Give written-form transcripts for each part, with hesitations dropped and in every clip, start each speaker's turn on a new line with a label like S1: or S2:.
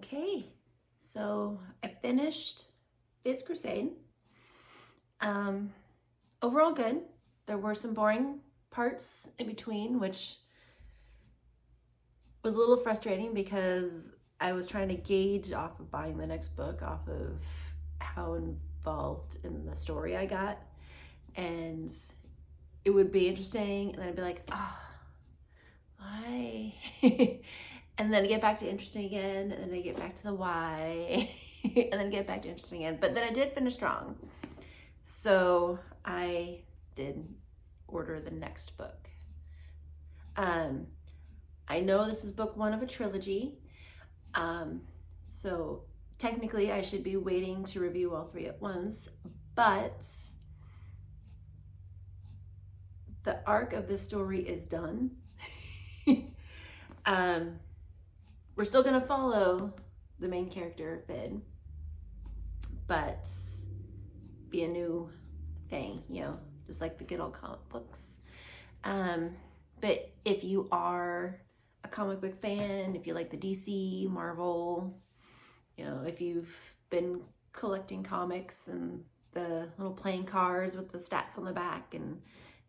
S1: Okay, so I finished Fids Crusade. Overall good. There were some boring parts in between, which was a little frustrating because I was trying to gauge off of buying the next book off of how involved in the story I got. And it would be interesting, and then I'd be like, why? And then get back to interesting again, and then I get back to the why, and then get back to interesting again. But then I did finish strong. So I did order the next book. I know this is book one of a trilogy. So technically I should be waiting to review all three at once, but the arc of this story is done. We're still gonna follow the main character, Fid, but be a new thing, just like the good old comic books. But if you are a comic book fan, if you like the DC, Marvel, if you've been collecting comics and the little playing cards with the stats on the back, and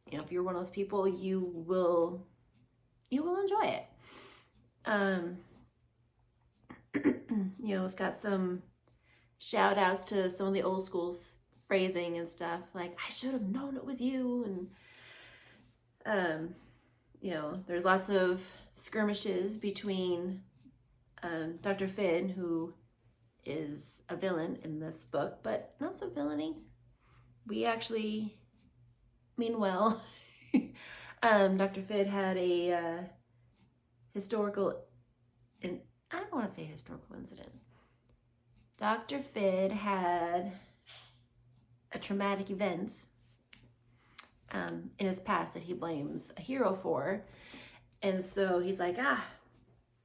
S1: if you're one of those people, you will enjoy it. It's got some shout outs to some of the old school phrasing and stuff, like I should have known it was you, and there's lots of skirmishes between Dr. Fid, who is a villain in this book, but not so villainy. We actually mean well. Dr. Fid had a I don't want to say historical incident. Dr. Fid had a traumatic event in his past that he blames a hero for. And so he's like,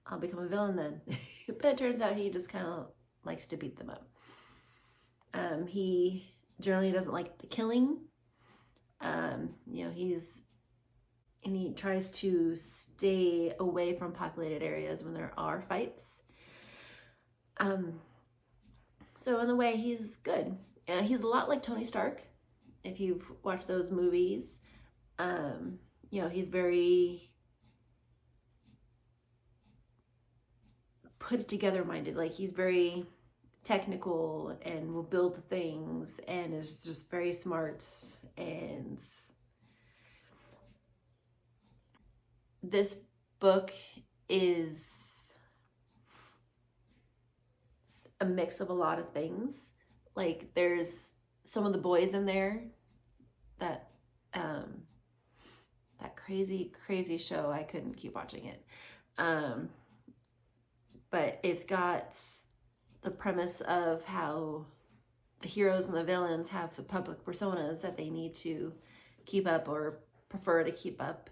S1: I'll become a villain then. But it turns out he just kind of likes to beat them up. He generally doesn't like the killing. He tries to stay away from populated areas when there are fights. So in a way, he's good. He's a lot like Tony Stark. If you've watched those movies, he's very put it together minded. Like, he's very technical and will build things and is just very smart. And this book is a mix of a lot of things. Like, there's some of the boys in there that crazy show, I couldn't keep watching it. But it's got the premise of how the heroes and the villains have the public personas that they need to keep up or prefer to keep up.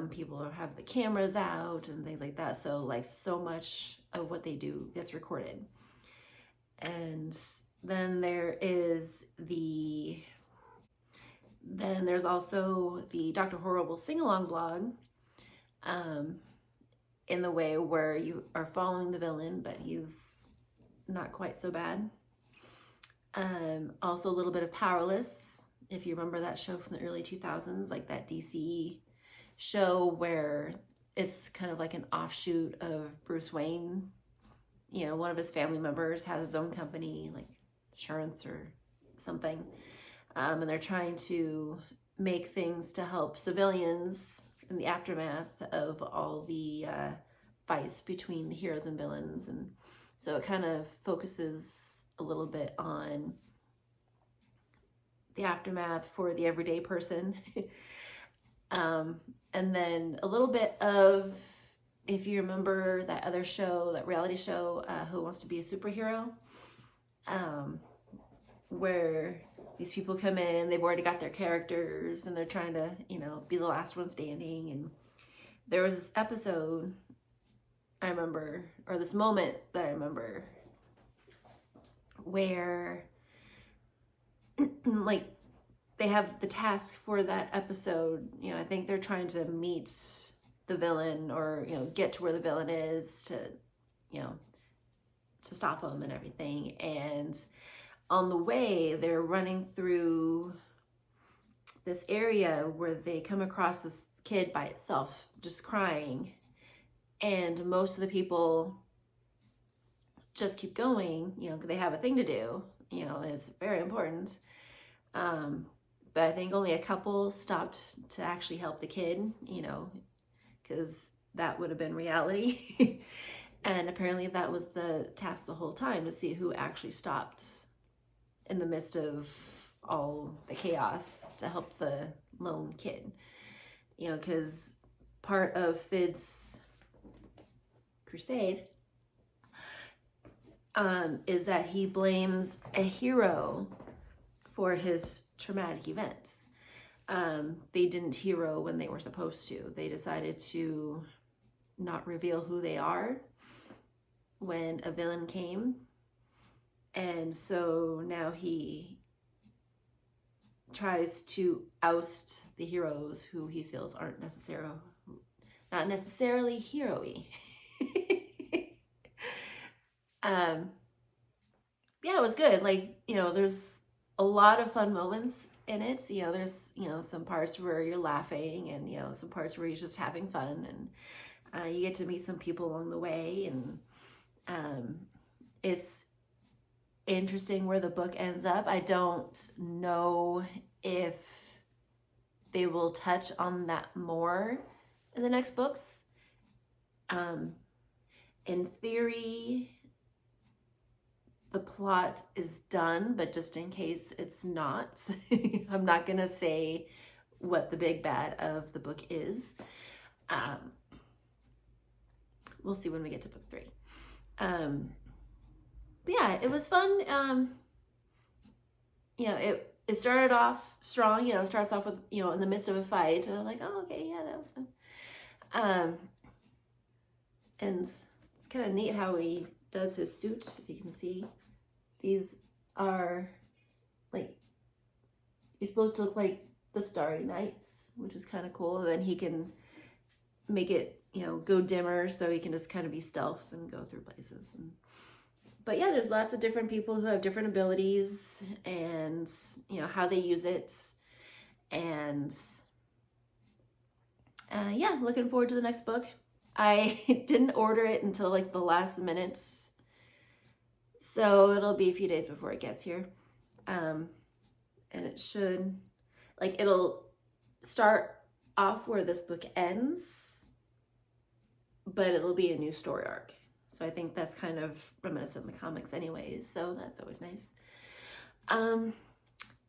S1: People have the cameras out and things like that. So so much of what they do gets recorded. And then there's also the Dr. Horrible sing-along blog, in the way where you are following the villain, but he's not quite so bad. Also a little bit of Powerless, if you remember that show from the early 2000s, like that DC show where it's kind of like an offshoot of Bruce Wayne. One of his family members has his own company, like insurance or something, and they're trying to make things to help civilians in the aftermath of all the fights between the heroes and villains. And so it kind of focuses a little bit on the aftermath for the everyday person. And then a little bit of, if you remember that other show, that reality show, Who Wants to Be a Superhero, where these people come in, they've already got their characters, and they're trying to, be the last one standing. And there was this episode I remember, or this moment that I remember, where they have the task for that episode. I think they're trying to meet the villain, or get to where the villain is to to stop him and everything. And on the way, they're running through this area where they come across this kid by itself, just crying. And most of the people just keep going, you know, because they have a thing to do, you know, and it's very important. But I think only a couple stopped to actually help the kid, you know, because that would have been reality. And apparently that was the task the whole time, to see who actually stopped in the midst of all the chaos to help the lone kid. You know, because part of Fids' crusade is that he blames a hero for his traumatic events. They didn't hero when they were supposed to. They decided to not reveal who they are when a villain came. And so now he tries to oust the heroes who he feels aren't not necessarily hero-y. Yeah, it was good. Like, you know, there's a lot of fun moments in it. You know, there's, you know, some parts where you're laughing, and, you know, some parts where you're just having fun, and you get to meet some people along the way, and it's interesting where the book ends up. I don't know if they will touch on that more in the next books. In theory, the plot is done, but just in case it's not, I'm not gonna say what the big bad of the book is. We'll see when we get to book 3. But yeah, it was fun. You know, it started off strong. You know, it starts off with, you know, in the midst of a fight, and I was like, oh, okay, yeah, that was fun. And it's kind of neat how he does his suit, if you can see. These are, like, you're supposed to look like the Starry Nights, which is kind of cool. And then he can make it, you know, go dimmer, so he can just kind of be stealth and go through places. But yeah, there's lots of different people who have different abilities, and, you know, how they use it. And yeah, looking forward to the next book. I didn't order it until like the last minutes, so it'll be a few days before it gets here. And it should, like, it'll start off where this book ends, but it'll be a new story arc. So I think that's kind of reminiscent of the comics anyways, so that's always nice.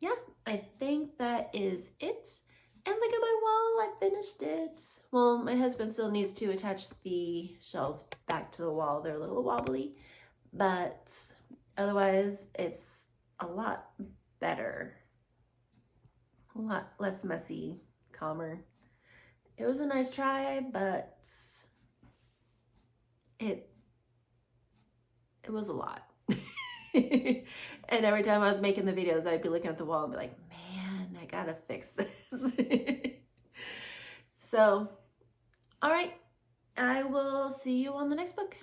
S1: Yeah, I think that is it. And look at my wall, I finished it. Well, my husband still needs to attach the shelves back to the wall. They're a little wobbly, but otherwise it's a lot better. A lot less messy, calmer. It was a nice try, but it was a lot. And every time I was making the videos, I'd be looking at the wall and be like, man, I gotta fix this. So, all right, I will see you on the next book.